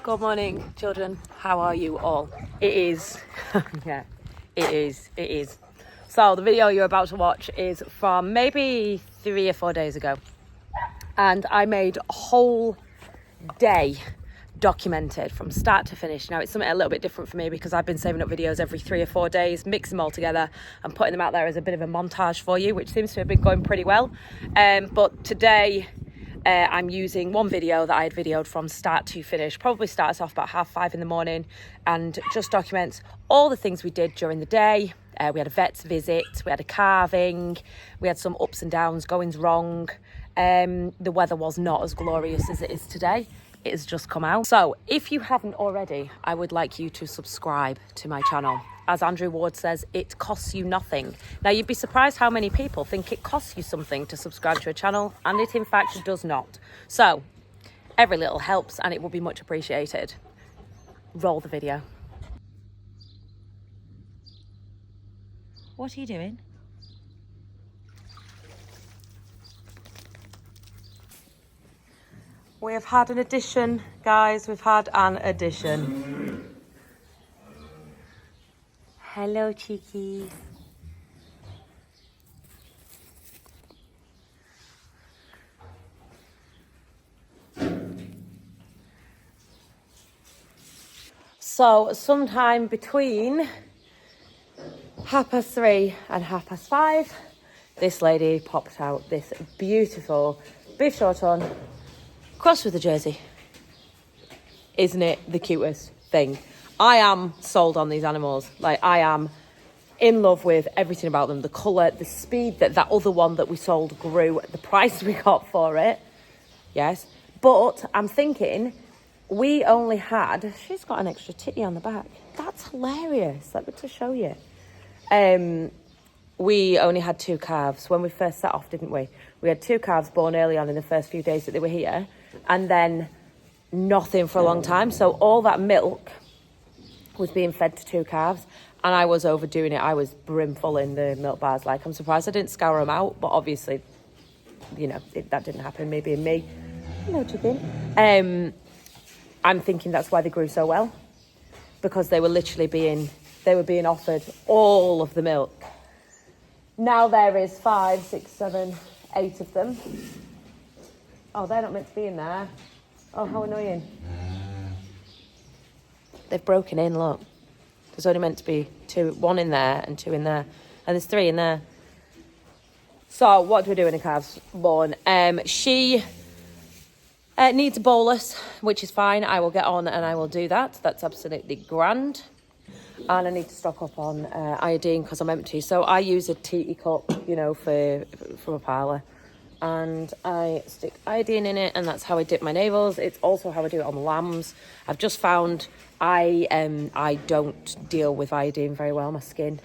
Good morning, children. How are you all? It is, yeah, it is. So the video you're about to watch is from maybe 3 or 4 days ago. And I made a whole day documented from start to finish. Now it's something a little bit different for me because I've been saving up videos every 3 or 4 days, mixing them all together and putting them out there as a bit of a montage for you, which seems to have been going pretty well. But today I'm using one video that I had videoed from start to finish. Probably starts off about 5:30 in the morning and just documents all the things we did during the day. We had a vet's visit, we had a calving, we had some ups and downs, goings wrong. The weather was not as glorious as it is today. It has just come out. So if you haven't already, I would like you to subscribe to my channel. As Andrew Ward says, it costs you nothing. Now, you'd be surprised how many people think it costs you something to subscribe to a channel, and it in fact does not. So every little helps and it will be much appreciated. Roll the video. What are you doing? We have had an addition, guys. We've had an addition. Hello, cheekies. So, sometime between 3:30 and 5:30, this lady popped out this beautiful beef shorthorn crossed with a jersey. Isn't it the cutest thing? I am sold on these animals. Like, I am in love with everything about them. The colour, the speed that other one that we sold grew, the price we got for it. Yes. But I'm thinking, we only had... She's got an extra titty on the back. That's hilarious. Let me just show you. We only had 2 calves when we first set off, didn't we? We had 2 calves born early on in the first few days that they were here. And then nothing for a long time. So all that milk was being fed to 2 calves, and I was overdoing it. I was brimful in the milk bars. Like, I'm surprised I didn't scour them out, but obviously, you know, that didn't happen. Maybe in me. Hello, chicken. I'm thinking that's why they grew so well, because they were literally being offered all of the milk. Now there is 5, 6, 7, 8 of them. Oh, they're not meant to be in there. Oh, how annoying. They've broken in, look. There's only meant to be 1 in there and 2 in there. And there's 3 in there. So, what do we do when a calf's born? She needs a bolus, which is fine. I will get on and I will do that. That's absolutely grand. And I need to stock up on iodine because I'm empty. So I use a tea cup, you know, from a parlour. And I stick iodine in it, and that's how I dip my navels. It's also how I do it on lambs. I've just found I don't deal with iodine very well, my skin.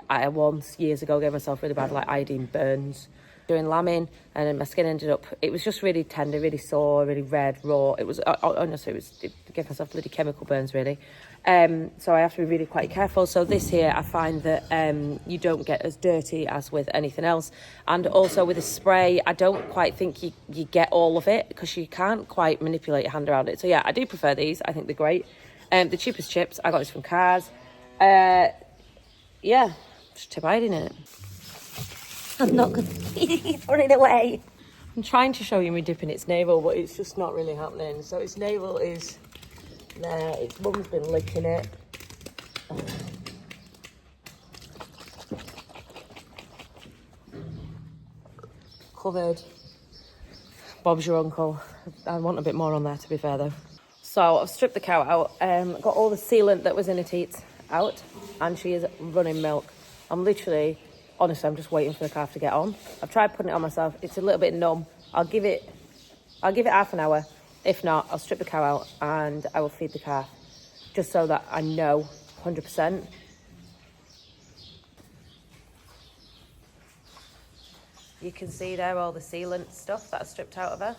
I once, years ago, gave myself really bad, like, iodine burns doing lambing, and then my skin ended up, it was just really tender, really sore, really red, raw. It was, honestly, it gave myself bloody chemical burns, really. So I have to be really quite careful. So this here, I find that you don't get as dirty as with anything else. And also with a spray, I don't quite think you get all of it, because you can't quite manipulate your hand around it. So yeah, I do prefer these. I think they're great. The cheapest chips, I got this from Cars. Yeah, just tip iodine in it. I'm not going to put it away. I'm trying to show you me dipping its navel, but it's just not really happening. So its navel is there. Its mum's been licking it. Covered. Bob's your uncle. I want a bit more on there, to be fair, though. So I've stripped the cow out. Got all the sealant that was in her teats out, and she is running milk. Honestly, I'm just waiting for the calf to get on. I've tried putting it on myself. It's a little bit numb. I'll give it half an hour. If not, I'll strip the cow out and I will feed the calf, just so that I know 100%. You can see there all the sealant stuff that I stripped out of her.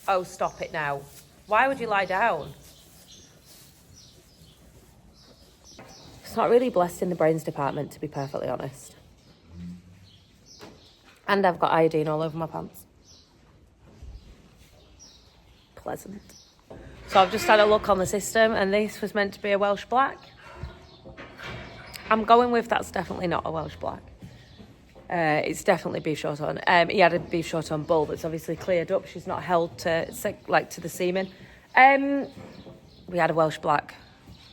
Oh, stop it now. Why would you lie down? It's not really blessed in the brains department, to be perfectly honest. And I've got iodine all over my pants. Pleasant. So I've just had a look on the system, and this was meant to be a Welsh Black. I'm going with that's definitely not a Welsh Black. It's definitely beef shorthorn. He had a beef shorthorn bull that's obviously cleared up. She's not held to the semen. We had a Welsh Black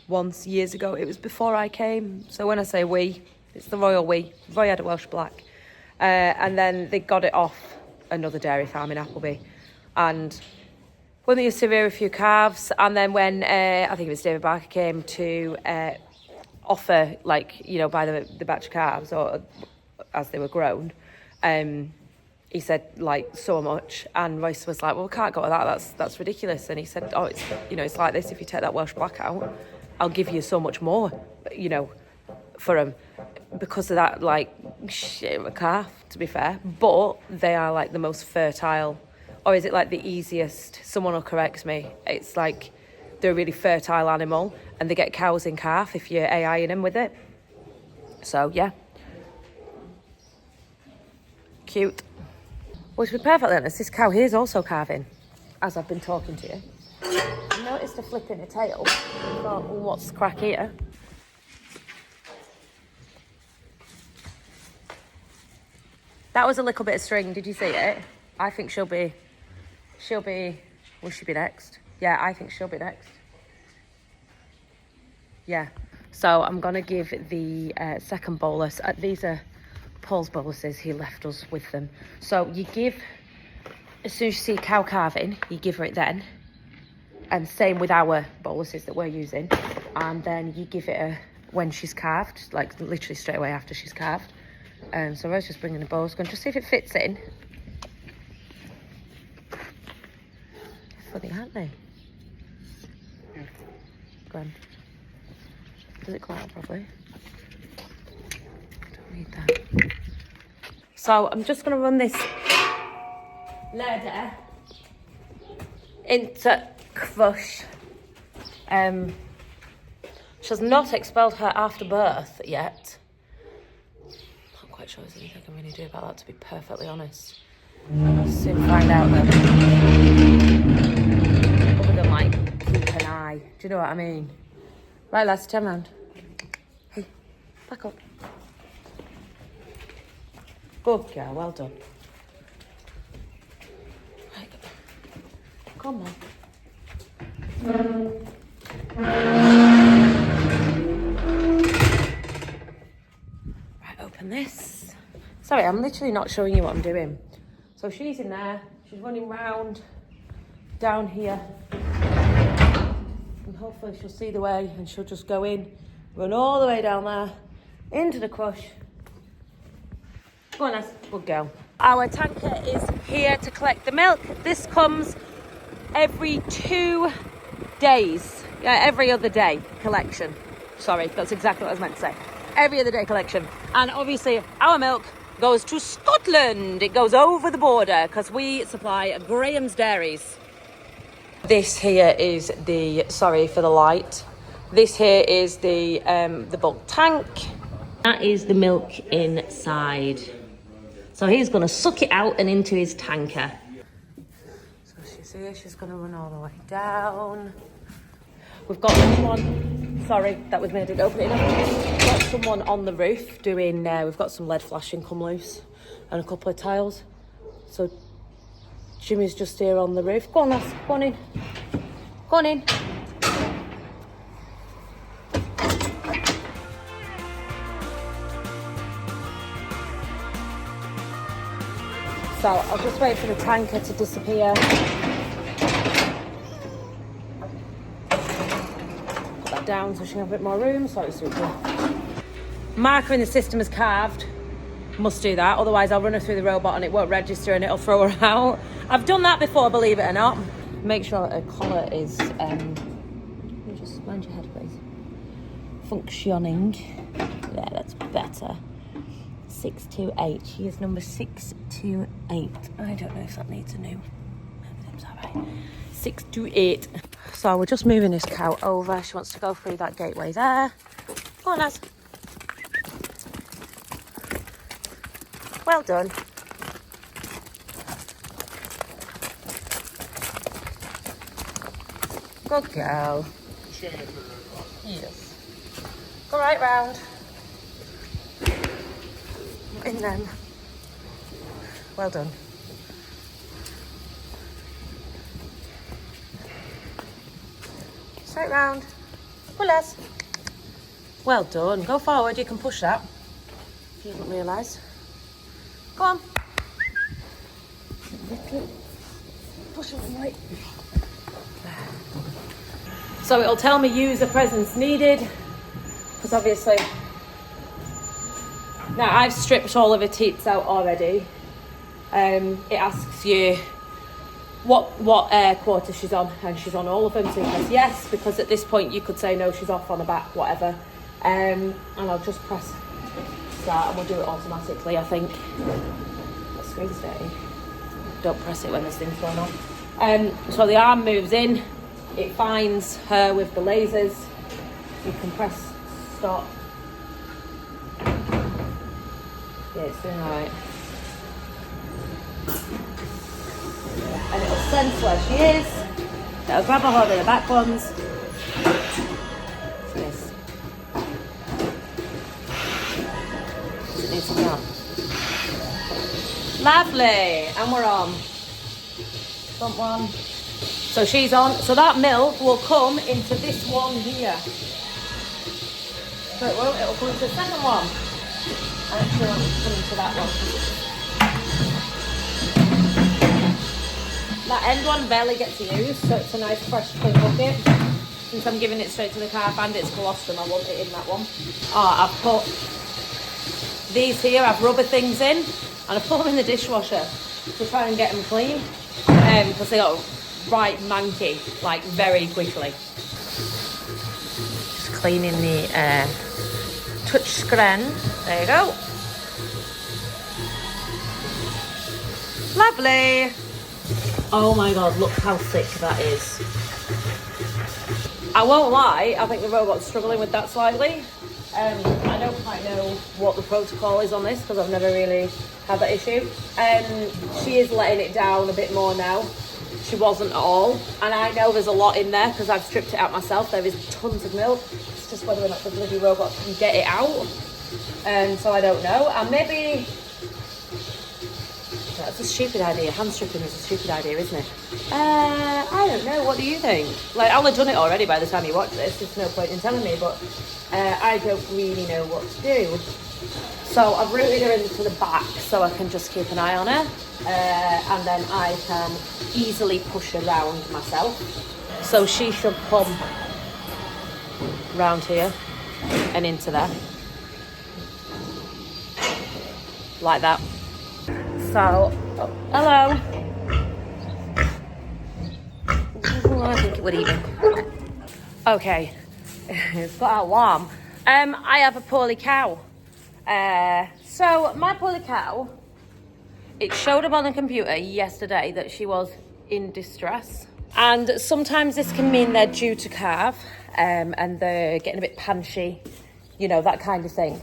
once years ago. It was before I came. So when I say we, it's the royal we. Roy had a Welsh Black. And then they got it off another dairy farm in Appleby. And when they used to rear a few calves, and then when I think it was David Barker came to offer, like, you know, buy the batch of calves or as they were grown, he said, like, so much, and Royce was like, well, we can't go with that, that's ridiculous. And he said, oh, it's, you know, it's like this, if you take that Welsh Black out, I'll give you so much more, you know, for them, because of that, like, shit of a calf, to be fair. But they are like the most fertile, or is it like the easiest? Someone will correct me. It's like they're a really fertile animal, and they get cows in calf if you're AIing them with it. So yeah, cute. Well, to be perfectly honest, this cow here is also calving, as I've been talking to you. I noticed a flip in her tail. I thought, well, what's the crack here? That was a little bit of string. Did you see it? I think she'll be, will she be next? Yeah, I think she'll be next. Yeah. So I'm going to give the second bolus. These are Paul's boluses. He left us with them. So you give, as soon as you see cow calving, you give her it then. And same with our boluses that we're using. And then you give it when she's calved, like literally straight away after she's calved. So I was just bringing the bolus, going to see if it fits in. Funny, aren't they? Yeah. Go on. Does it come out properly? Don't need that. So I'm just going to run this ladder into crush. She has not expelled her after birth yet. Not quite sure there's anything I can really do about that, to be perfectly honest. I'll soon find out though. Other than like keep an eye. Do you know what I mean? Right, lads, turn round. Hey, back up. Good girl, well done. Right, come on. Right, open this. Sorry, I'm literally not showing you what I'm doing. So she's in there, she's running round down here, and hopefully she'll see the way and she'll just go in, run all the way down there, into the crush. Go on, that's good girl. Our tanker is here to collect the milk. This comes every 2 days. Yeah, every other day collection. Sorry, that's exactly what I was meant to say. Every other day collection. And obviously our milk goes to Scotland. It goes over the border because we supply Graham's Dairies. This here is the, sorry for the light. This here is the bulk tank. That is the milk inside. So he's going to suck it out and into his tanker. So she's here, she's going to run all the way down. We've got someone, sorry, that was me, I didn't open it enough. We've got someone on the roof doing, we've got some lead flashing come loose and a couple of tiles. So Jimmy's just here on the roof. Go on, lass, go on in. Go on in. So I'll just wait for the tanker to disappear. Put that down so she can have a bit more room. Sorry, Suki. Marker in the system is calved. Must do that, otherwise I'll run her through the robot and it won't register and it'll throw her out. I've done that before, believe it or not. Make sure her collar is, just mind your head, please. Functioning. Yeah, that's better. 628. She is number 628. I don't know if that needs a new. Everything's alright. 628. So we're just moving this cow over. She wants to go through that gateway there. Go on, lads. Well done. Good girl. Yes. Go right round. In then. Well done. Straight round. Pull us. Well done. Go forward. You can push that. If you didn't realise. Go on. Push it right. So it'll tell me user presence needed, because obviously now I've stripped all of her teats out already. It asks you what quarter she's on, and she's on all of them, so you press yes, because at this point you could say no, she's off on the back, whatever. And I'll just press start and we'll do it automatically, I think. That screen's dirty. Don't press it when there's things going on. So the arm moves in, it finds her with the lasers. You can press stop. Yeah, it's doing alright. And it'll sense where she is. It'll grab a hold of the back ones. Yes. Does it need something on? Lovely. And we're on. Front one. So she's on. So that milk will come into this one here. So it won't. It'll come into the second one. And it will come into that one. That end one barely gets used, so it's a nice fresh clean bucket. Since I'm giving it straight to the calf and it's colostrum, I want it in that one. Oh, I've put these here, I've rubber things in, and I put them in the dishwasher to try and get them clean, because they got right manky, like very quickly. Just cleaning the touch screen. There you go. Lovely. Oh my god, look how thick that is. I won't lie, I think the robot's struggling with that slightly. I don't quite know what the protocol is on this because I've never really had that issue. She is letting it down a bit more now. She wasn't at all. And I know there's a lot in there because I've stripped it out myself. There is tons of milk. It's just whether or not the bloody robot can get it out. So I don't know. And maybe... That's a stupid idea. Hand stripping is a stupid idea, isn't it? I don't know. What do you think? Like, I'll have done it already by the time you watch this. There's no point in telling me, but I don't really know what to do. So I've rooted her into the back so I can just keep an eye on her. And then I can easily push her around myself. So she should come round here and into there. Like that. So, oh, hello. Oh, I think it would even. Okay, it's got out warm. I have a poorly cow. So my poorly cow, it showed up on the computer yesterday that she was in distress. And sometimes this can mean they're due to calve, and they're getting a bit panchy, you know, that kind of thing.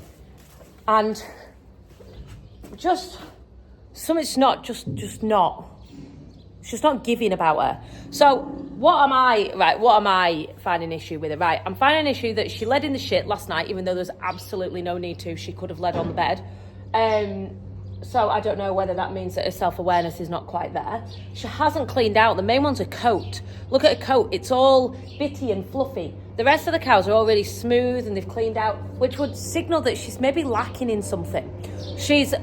And just... something's not just not. It's just not giving about her. So what am I finding issue with her? Right, I'm finding an issue that she led in the shit last night, even though there's absolutely no need to. She could have led on the bed. So I don't know whether that means that her self-awareness is not quite there. She hasn't cleaned out. The main one's her coat. Look at her coat. It's all bitty and fluffy. The rest of the cows are all really smooth and they've cleaned out, which would signal that she's maybe lacking in something. She's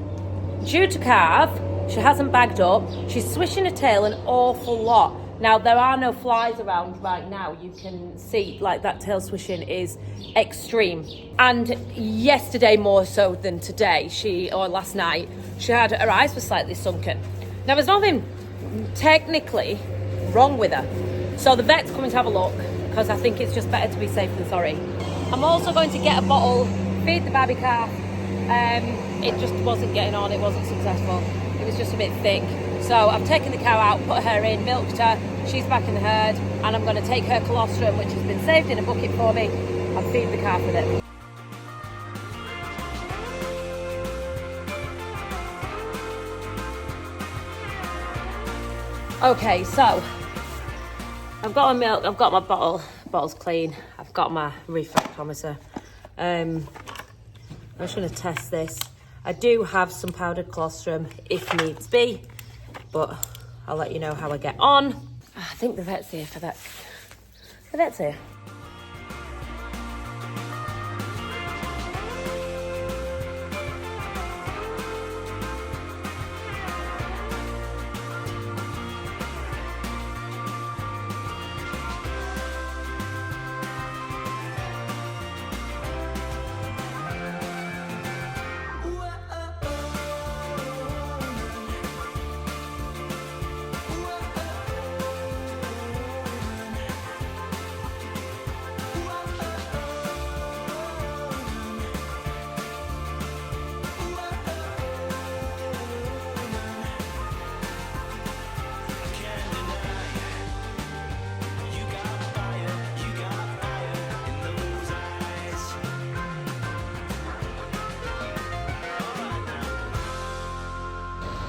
due to calve, she hasn't bagged up, she's swishing her tail an awful lot. Now, there are no flies around right now. You can see, like, that tail swishing is extreme. And yesterday more so than today, or last night, she had, her eyes were slightly sunken. Now, there's nothing technically wrong with her. So the vet's coming to have a look, because I think it's just better to be safe than sorry. I'm also going to get a bottle, feed the baby calf. It just wasn't getting on, it wasn't successful. It was just a bit thick. So I've taken the cow out, put her in, milked her, she's back in the herd, and I'm going to take her colostrum, which has been saved in a bucket for me, and feed the calf with it. Okay, so I've got my milk, I've got my bottles clean, I've got my refractometer. I'm just going to test this. I do have some powdered colostrum if needs be, but I'll let you know how I get on. I think the vet's here for that. The vet's here.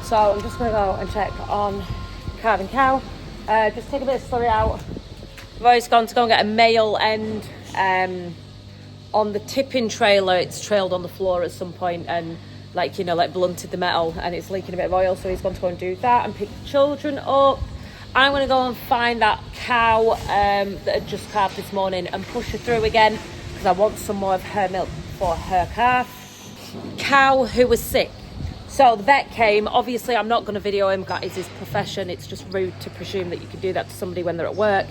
So I'm just going to go and check on calving cow. Just take a bit of slurry out. I've always gone to go and get a male end. On the tipping trailer, it's trailed on the floor at some point and like blunted the metal and it's leaking a bit of oil. So he's gone to go and do that and pick the children up. I'm going to go and find that cow that had just calved this morning and push her through again because I want some more of her milk for her calf. Cow who was sick. So the vet came. Obviously, I'm not going to video him. That is his profession. It's just rude to presume that you can do that to somebody when they're at work.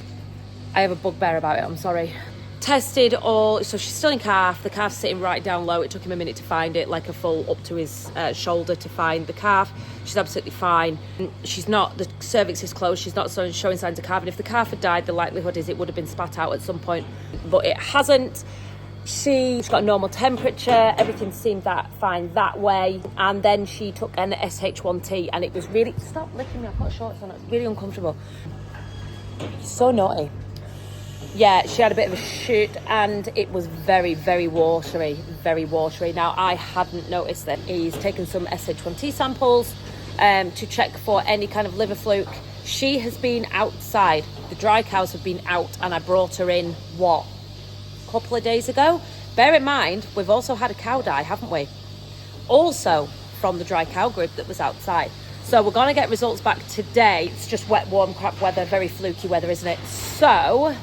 I have a bugbear about it. I'm sorry. Tested all. So she's still in calf. The calf's sitting right down low. It took him a minute to find it, like a full up to his shoulder to find the calf. She's absolutely fine. She's not. The cervix is closed. She's not showing signs of calving. If the calf had died, the likelihood is it would have been spat out at some point, but it hasn't. She's got a normal temperature, everything seemed fine that way, and then she took an SH1T and it was really, stop licking me, I've got shorts on, it's really uncomfortable. So naughty. Yeah, she had a bit of a shoot and it was very, very watery, very watery. Now, I hadn't noticed that. He's taken some SH1T samples to check for any kind of liver fluke. She has been outside, the dry cows have been out, and I brought her in, couple of days ago. Bear in mind, we've also had a cow die, haven't we? Also from the dry cow group that was outside. So we're going to get results back today. It's just wet, warm, crap weather, very fluky weather, isn't it? So,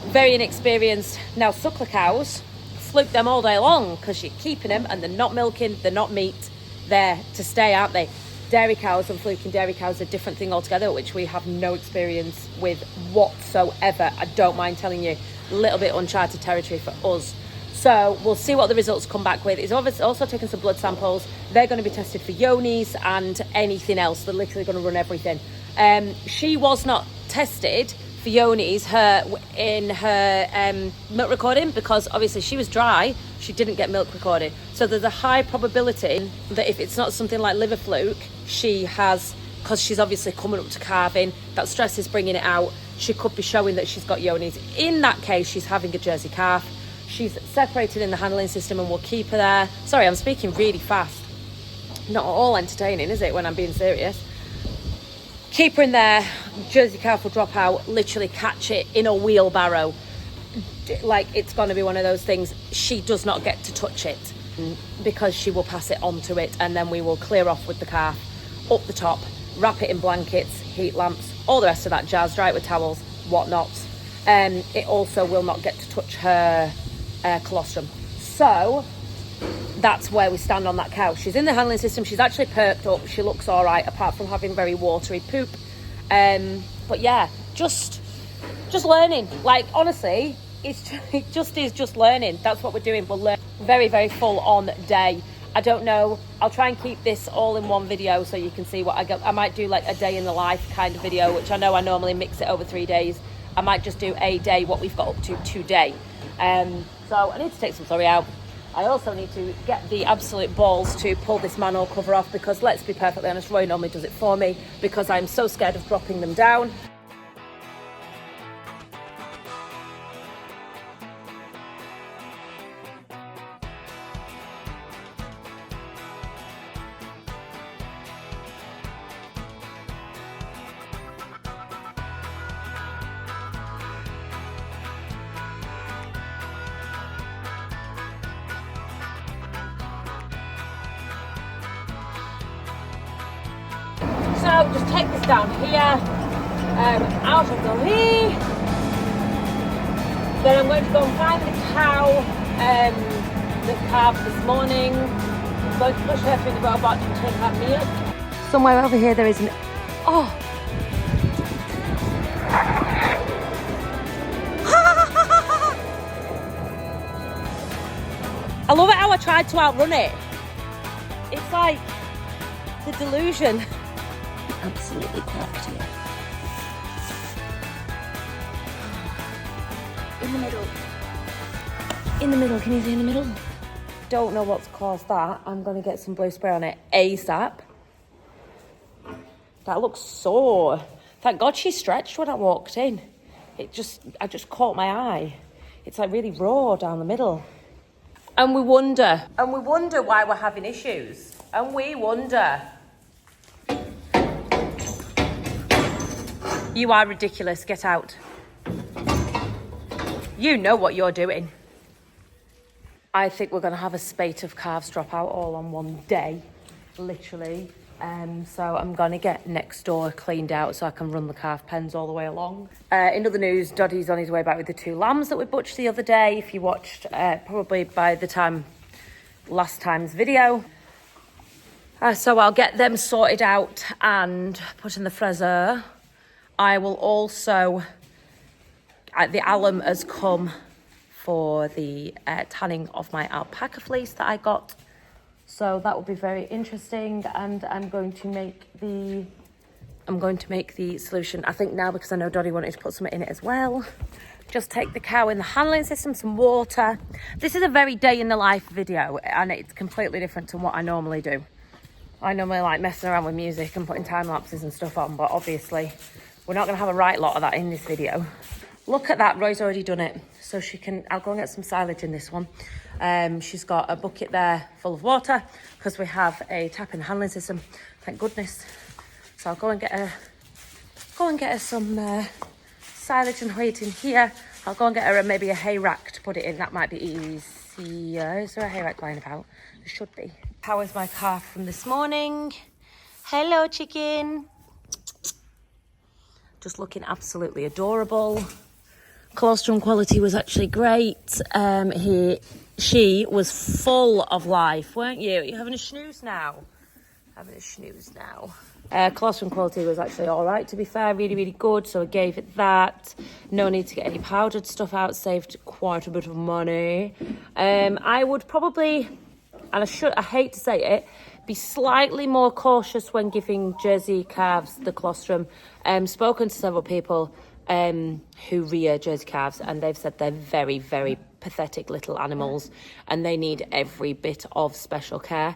very inexperienced. Now, suckler cows, fluke them all day long because you're keeping them and they're not milking, they're not meat. They're to stay, aren't they? Dairy cows and fluking dairy cows are a different thing altogether, which we have no experience with whatsoever. I don't mind telling you. A little bit uncharted territory for us. So we'll see what the results come back with. He's obviously also taken some blood samples. They're going to be tested for yonis and anything else. They're literally going to run everything. She was not tested for yonis in her milk recording because obviously she was dry. She didn't get milk recorded. So there's a high probability that if it's not something like liver fluke, she has, because she's obviously coming up to calving, that stress is bringing it out. She could be showing that she's got yonis. In that case, she's having a Jersey calf. She's separated in the handling system and we'll keep her there. Sorry, I'm speaking really fast. Not at all entertaining, is it, when I'm being serious? Keep her in there. Jersey calf will drop out, literally catch it in a wheelbarrow. Like, it's going to be one of those things. She does not get to touch it because she will pass it on to it and then we will clear off with the calf up the top, wrap it in blankets, heat lamps, all the rest of that jazz, dry it with towels, whatnot. It also will not get to touch her colostrum. So that's where we stand on that cow. She's in the handling system. She's actually perked up. She looks all right, apart from having very watery poop. But yeah, just learning. Like, honestly, it just is just learning. That's what we're doing. We'll learn. Very, very full on day. I don't know. I'll try and keep this all in one video so you can see what I get. I might do like a day in the life kind of video, which I know I normally mix it over 3 days. I might just do a day, what we've got up to today. So I need to take some slurry out. I also need to get the absolute balls to pull this manhole cover off because, let's be perfectly honest, Roy normally does it for me because I'm so scared of dropping them down. So just take this down here, out of the way. Then I'm going to go and find the cow that calved this morning. I'm going to push her through the robot and take her milk. Somewhere over here there is an... Oh! I love it how I tried to outrun it. It's like the delusion. Absolutely correct here. In the middle. In the middle, can you see in the middle? Don't know what's caused that. I'm gonna get some blue spray on it ASAP. That looks sore. Thank God she stretched when I walked in. I just caught my eye. It's like really raw down the middle. And we wonder why we're having issues. And we wonder. You are ridiculous, get out. You know what you're doing. I think we're gonna have a spate of calves drop out all on one day, literally. So I'm gonna get next door cleaned out so I can run the calf pens all the way along. In other news, Doddy's on his way back with the 2 lambs that we butchered the other day. If you watched, probably by the time last time's video. So I'll get them sorted out and put in the freezer. I will also, the alum has come for the tanning of my alpaca fleece that I got. So that will be very interesting, and I'm going to make the solution. I think now, because I know Doddy wanted to put something in it as well. Just take the cow in the handling system, some water. This is a very day in the life video, and it's completely different to what I normally do. I normally like messing around with music and putting time lapses and stuff on, but obviously we're not gonna have a right lot of that in this video. Look at that, Roy's already done it. So I'll go and get some silage in this one. She's got a bucket there full of water because we have a tap in the handling system, thank goodness. So I'll go and get her some silage and hay it in here. I'll go and get her maybe a hay rack to put it in. That might be easier. Is there a hay rack lying about? There should be. How is my calf from this morning? Hello, chicken. Just looking absolutely adorable. Colostrum quality was actually great. She was full of life, weren't you? You're having a snooze now. Colostrum quality was actually all right, to be fair, really, really good. So I gave it that. No need to get any powdered stuff out. Saved quite a bit of money. I would probably, and I hate to say it, be slightly more cautious when giving Jersey calves the colostrum. Spoken to several people who rear Jersey calves, and they've said they're very, very pathetic little animals and they need every bit of special care.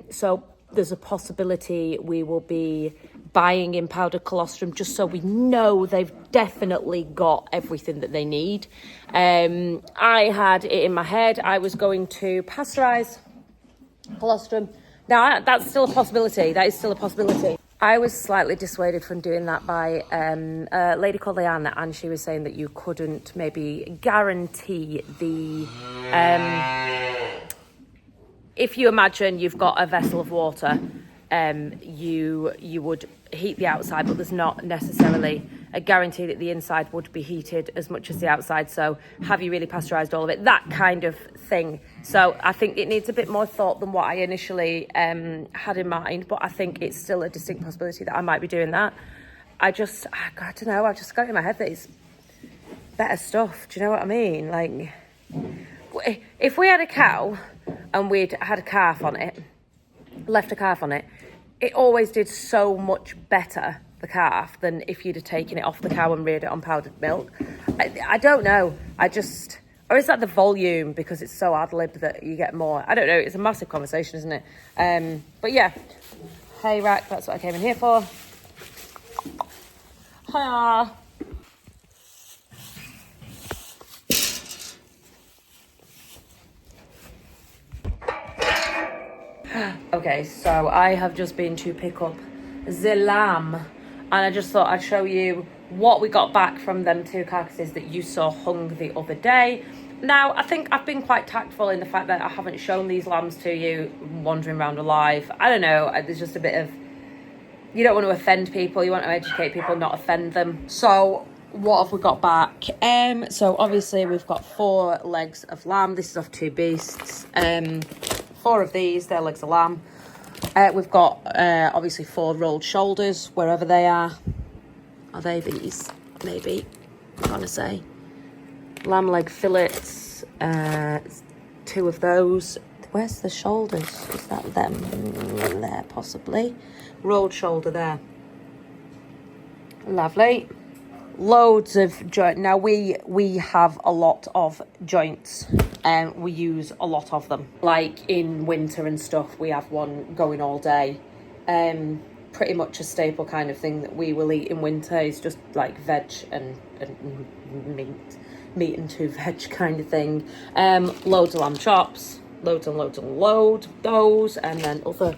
So there's a possibility we will be buying in powdered colostrum just so we know they've definitely got everything that they need. I had it in my head I was going to pasteurize colostrum. Now that's still a possibility. That is still a possibility. I was slightly dissuaded from doing that by a lady called Leanne, and she was saying that you couldn't maybe guarantee the... if you imagine you've got a vessel of water, you would heat the outside, but there's not necessarily a guarantee that the inside would be heated as much as the outside. So have you really pasteurised all of it? That kind of thing. So I think it needs a bit more thought than what I initially had in mind, but I think it's still a distinct possibility that I might be doing that. I don't know, I just got it in my head that it's better stuff. Do you know what I mean? Like, if we had a cow and we'd had a calf on it, left a calf on it, it always did so much better, the calf, than if you'd have taken it off the cow and reared it on powdered milk. I don't know. Or is that the volume, because it's so ad lib that you get more? I don't know. It's a massive conversation, isn't it? But yeah, hay rack, that's what I came in here for. Hiya. Okay, so I have just been to pick up the lamb, and I just thought I'd show you what we got back from them 2 carcasses that you saw hung the other day. Now, I think I've been quite tactful in the fact that I haven't shown these lambs to you wandering around alive. I don't know, there's just a bit of you don't want to offend people. You want to educate people, not offend them. So what have we got back? So obviously we've got 4 legs of lamb. This is off 2 beasts. 4 of these, they're legs of lamb. We've got obviously 4 rolled shoulders, wherever they are. Are they these? Maybe. I'm gonna say. Lamb leg fillets. 2 of those. Where's the shoulders? Is that them? There, possibly. Rolled shoulder there. Lovely. Loads of joint. Now we have a lot of joints, and we use a lot of them. Like in winter and stuff, we have one going all day. Pretty much a staple kind of thing that we will eat in winter is just like veg and meat and 2 veg kind of thing. Loads of lamb chops, loads and loads and loads of those, and then other,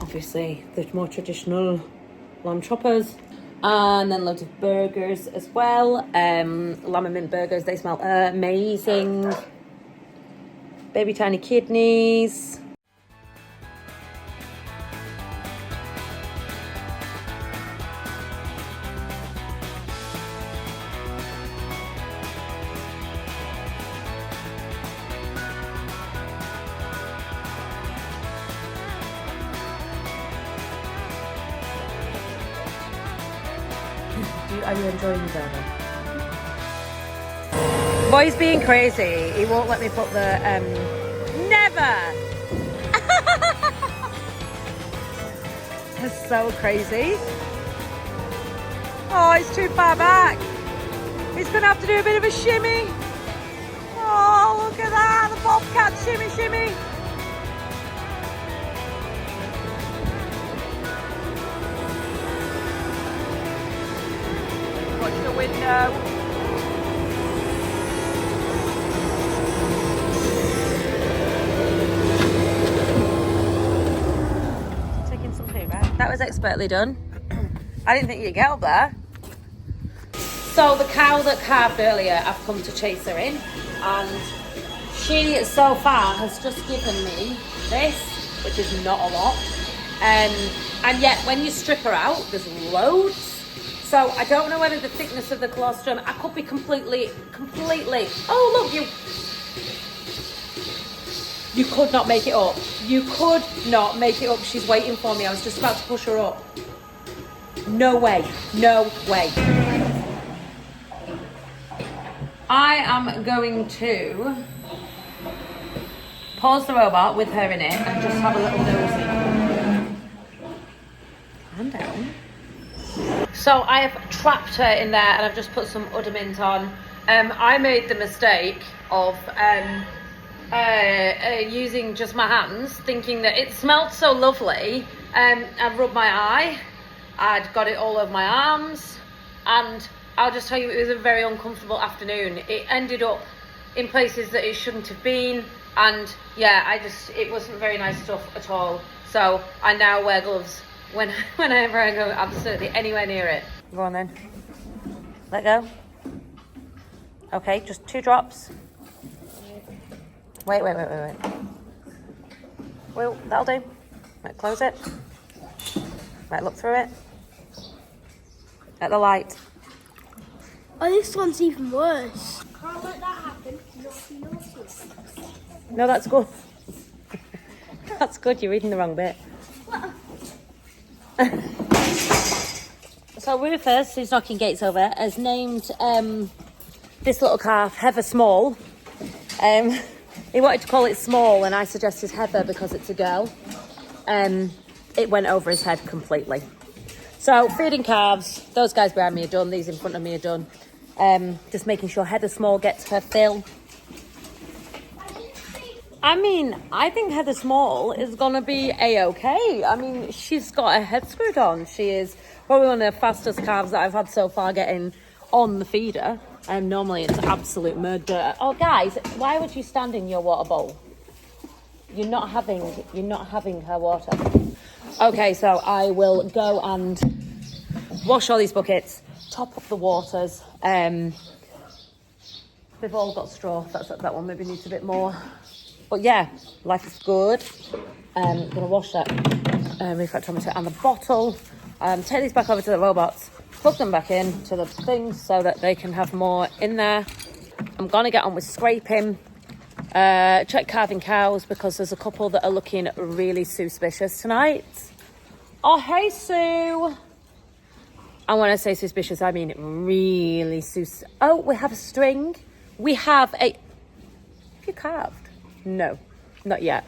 obviously the more traditional lamb choppers. And then loads of burgers as well. Lamb and mint burgers, they smell amazing. Baby tiny kidneys. Are you enjoying the donut? Boy's being crazy. He won't let me put the never. That's so crazy. Oh, he's too far back. He's gonna have to do a bit of a shimmy. Oh, look at that, the bobcat shimmy shimmy. Watch the window. Taking some food, right? That was expertly done. I didn't think you'd get up there. So the cow that calved earlier, I've come to chase her in, and she so far has just given me this, which is not a lot. And yet when you strip her out, there's loads. So I don't know whether the thickness of the colostrum, I could be completely, oh look, you could not make it up. You could not make it up. She's waiting for me. I was just about to push her up. No way, no way. I am going to pause the robot with her in it and just have a little nosy. Calm down. So I have trapped her in there and I've just put some uddermint on. I made the mistake of using just my hands, thinking that it smelled so lovely. I rubbed my eye, I'd got it all over my arms, and I'll just tell you, it was a very uncomfortable afternoon. It ended up in places that it shouldn't have been, and yeah, it wasn't very nice stuff at all. So I now wear gloves whenever I go absolutely anywhere near it. Go on then. Let go. Okay, just 2 drops. Wait. Well, that'll do. Right, close it. Right, look through it. At the light. Oh, this one's even worse. Can't let that happen. Naughty. No, that's good. That's good, you're reading the wrong bit. So Rufus, who's knocking gates over, has named this little calf Heather Small. He wanted to call it Small, and I suggested Heather because it's a girl. It went over his head completely. So feeding calves, those guys behind me are done, these in front of me are done. Just making sure Heather Small gets her fill. I mean, I think Heather Small is going to be A-okay. I mean, she's got her head screwed on. She is probably one of the fastest calves that I've had so far getting on the feeder. Normally it's absolute murder. Oh, guys, why would you stand in your water bowl? You're not having her water. Okay, so I will go and wash all these buckets, top up the waters. They've all got straw. That one maybe needs a bit more. But yeah, life is good. I'm gonna wash that refractometer and the bottle. Take these back over to the robots, plug them back in to the things so that they can have more in there. I'm gonna get on with scraping. Check calving cows because there's a couple that are looking really suspicious tonight. Oh, hey, Sue. And when I say suspicious, I mean really sus. Oh, we have a string. We have a... Have you calved? No, not yet.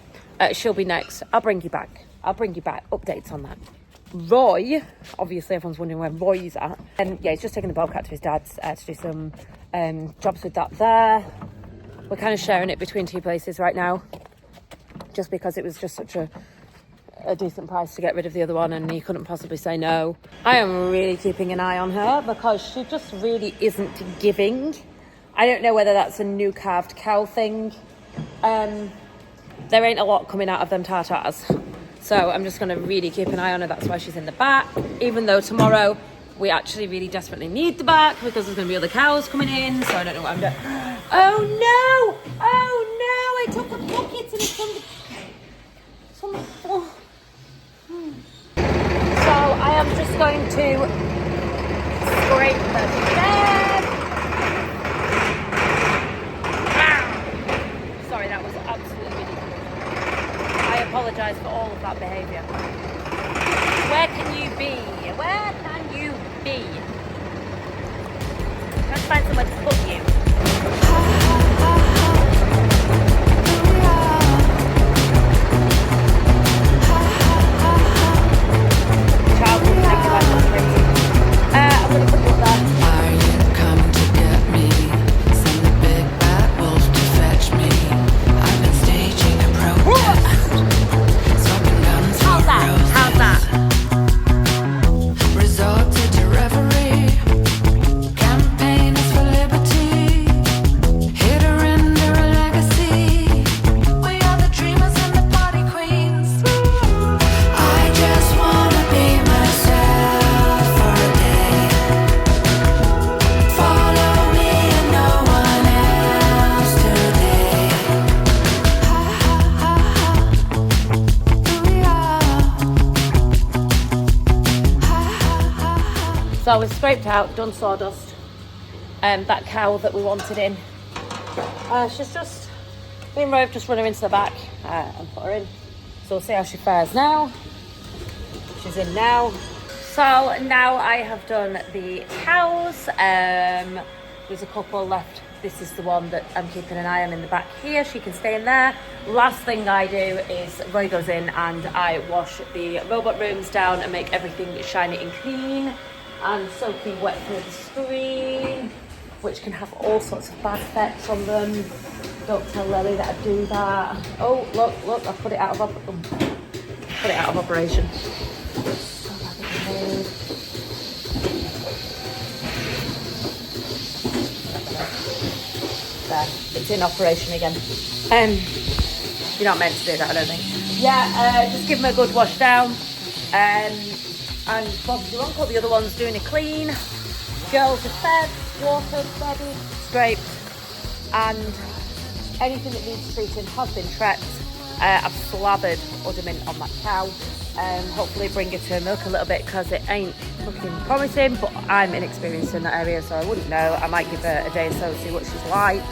She'll be next. I'll bring you back. Updates on that. Roy, obviously everyone's wondering where Roy's at. And yeah, he's just taking the bobcat to his dad's to do some jobs with that there. We're kind of sharing it between two places right now, just because it was just such a decent price to get rid of the other one and he couldn't possibly say no. I am really keeping an eye on her because she just really isn't giving. I don't know whether that's a new calved cow thing. There ain't a lot coming out of them tartars. So I'm just going to really keep an eye on her. That's why she's in the back. Even though tomorrow we actually really desperately need the back because there's going to be other cows coming in. So I don't know what I'm doing. Oh no! Oh no! I took a bucket and it's on the floor. So I am just going to scrape the bed. Sorry, that was absolutely ridiculous. I apologise for all of that behaviour. Where can you be? Where can you be? Let's find somewhere to put you. I'm going to put you up there. Are you coming to get me? Send the big bad wolf to fetch me. I've been staging a protest. Smoking guns for roses. How's that? Resorted to reverie. Campaigners for liberty. Here to render a legacy. We are the dreamers and the party queens. I just wanna be myself for a day. Follow me and no one else today. Ha ha ha ha. Here we are. Ha ha ha ha. So I was scraped out, done sawdust. That cow that we wanted in. She's just, me and Roy have just run her into the back and put her in. So we'll see how she fares now. She's in now. So now I have done the cows. There's a couple left. This is the one that I'm keeping an eye on in the back here. She can stay in there. Last thing I do is Roy goes in and I wash the robot rooms down and make everything shiny and clean and soaking wet through the screen, which can have all sorts of bad effects on them. Don't tell Lily that I do that. Oh, look, I put it out of operation. So badly made. There, it's in operation again. You're not meant to do that, I don't think. Yeah, just give them a good wash down. And Bob's your uncle, the other one's doing a clean. Girls are fed, watered, bedded, scraped, and anything that needs treating has been treated. I've slathered uddermint on that cow. Hopefully bring it to milk a little bit because it ain't looking promising, but I'm inexperienced in that area, so I wouldn't know. I might give her a day or so to see what she's like.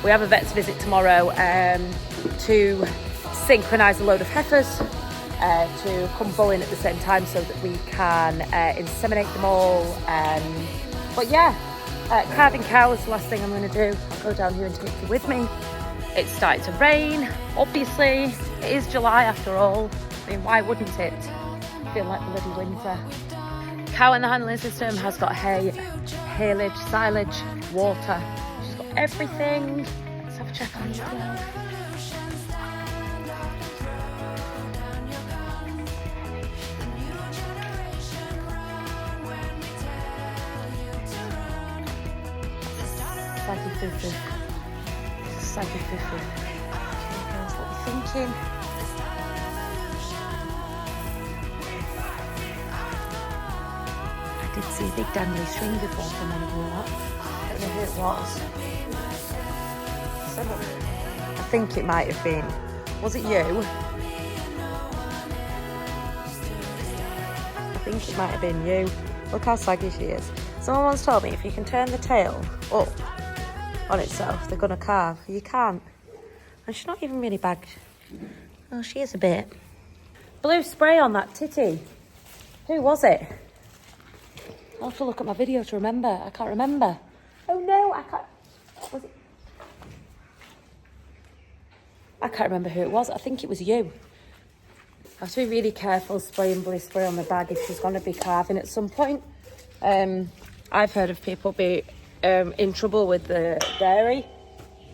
We have a vet's visit tomorrow to synchronise a load of heifers to come bull in at the same time so that we can inseminate them all. But yeah, calving cows is the last thing I'm going to do. I'll go down here and take you with me. It's starting to rain, obviously. It is July after all. I mean, why wouldn't it feel like bloody winter? Cow in the handling system has got hay, haylage, silage, water. She's got everything. Let's have a check on you. Psychic foo-foo. Psychic foo-foo. Okay, girls, what are you thinking? I did see a big dangly string before from one of you lot. I don't know who it was. So look, I think it might have been. Was it you? I think it might have been you. Look how saggy she is. Someone once told me if you can turn the tail up on itself, they're going to calve. You can't. And she's not even really bagged. Oh, she is a bit. Blue spray on that titty. Who was it? I'll have to look at my video to remember. I can't remember. Oh no, I can't. Was it? I can't remember who it was. I think it was you. I have to be really careful spraying blue spray on the bag if she's going to be calving at some point. I've heard of people be in trouble with the dairy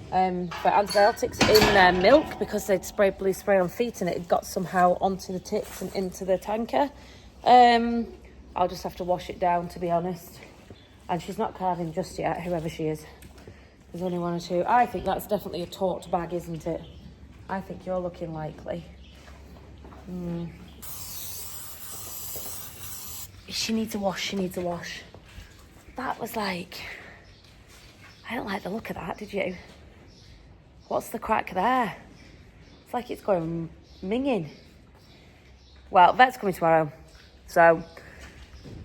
for antibiotics in their milk because they'd sprayed blue spray on feet and it had got somehow onto the tits and into the tanker. I'll just have to wash it down, to be honest. And she's not calving just yet, whoever she is. There's only one or two. I think that's definitely a taut bag, isn't it? I think you're looking likely. She needs a wash, she needs a wash. That was like... I don't like the look of that, did you? What's the crack there? It's like it's going minging. Well, vet's coming tomorrow. So,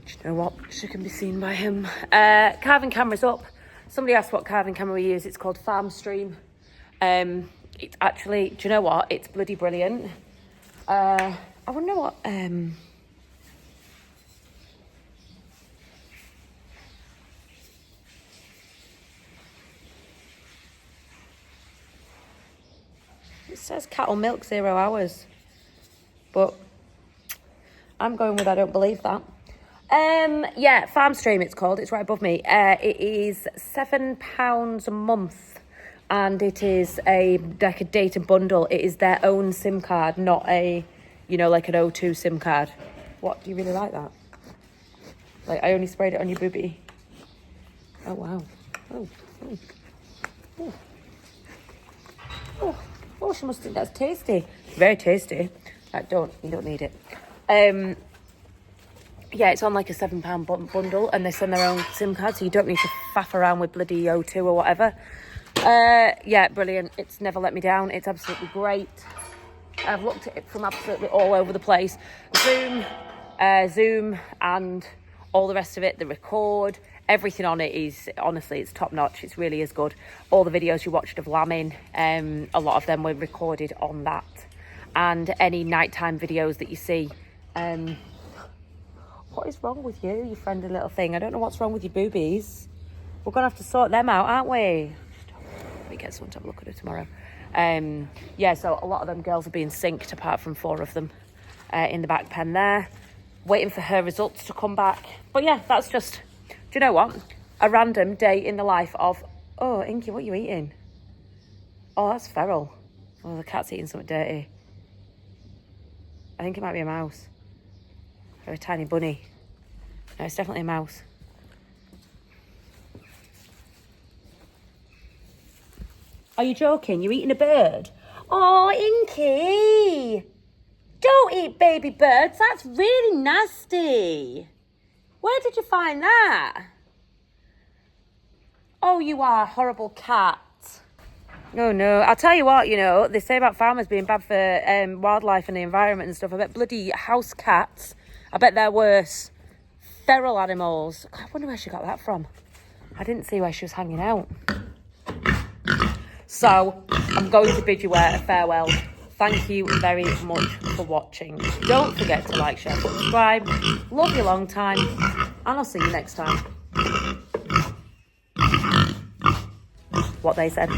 do you know what? She can be seen by him. Calving camera's up. Somebody asked what calving camera we use. It's called Farm Stream. It's actually, do you know what? It's bloody brilliant. I wonder what... It says cattle milk 0 hours. But I'm going with I don't believe that. Yeah, Farm Stream it's called. It's right above me. It is £7 a month. And it is like a data bundle. It is their own SIM card, not a, you know, like an O2 SIM card. What, do you really like that? Like, I only sprayed it on your boobie. Oh, wow. Oh, oh, oh. Oh, oh, she must think that's tasty. Very tasty. You don't need it. Yeah, it's on like a £7 bundle and they send their own SIM card, so you don't need to faff around with bloody O2 or whatever. Yeah, brilliant. It's never let me down. It's absolutely great. I've looked at it from absolutely all over the place. Zoom, and all the rest of it, the record, everything on it is, honestly, it's top notch. It really is good. All the videos you watched of lambing, a lot of them were recorded on that. And any nighttime videos that you see. What is wrong with you, you friendly little thing? I don't know what's wrong with your boobies. We're going to have to sort them out, aren't we? Let me get someone to have a look at it tomorrow. Yeah, so a lot of them girls are being synced, apart from 4 of them in the back pen there. Waiting for her results to come back. But yeah, that's just, do you know what? A random day in the life of, oh, Inky, what are you eating? Oh, that's feral. Oh, the cat's eating something dirty. I think it might be a mouse. Or a tiny bunny. No, it's definitely a mouse. Are you joking? You're eating a bird? Oh, Inky! Don't eat baby birds. That's really nasty. Where did you find that? Oh, you are a horrible cat. Oh, no. I'll tell you what, you know, they say about farmers being bad for wildlife and the environment and stuff. I bet bloody house cats, I bet they're worse. Feral animals. I wonder where she got that from. I didn't see where she was hanging out. So, I'm going to bid you a farewell. Thank you very much for watching. Don't forget to like, share, subscribe. Love you long time. And I'll see you next time. What they said.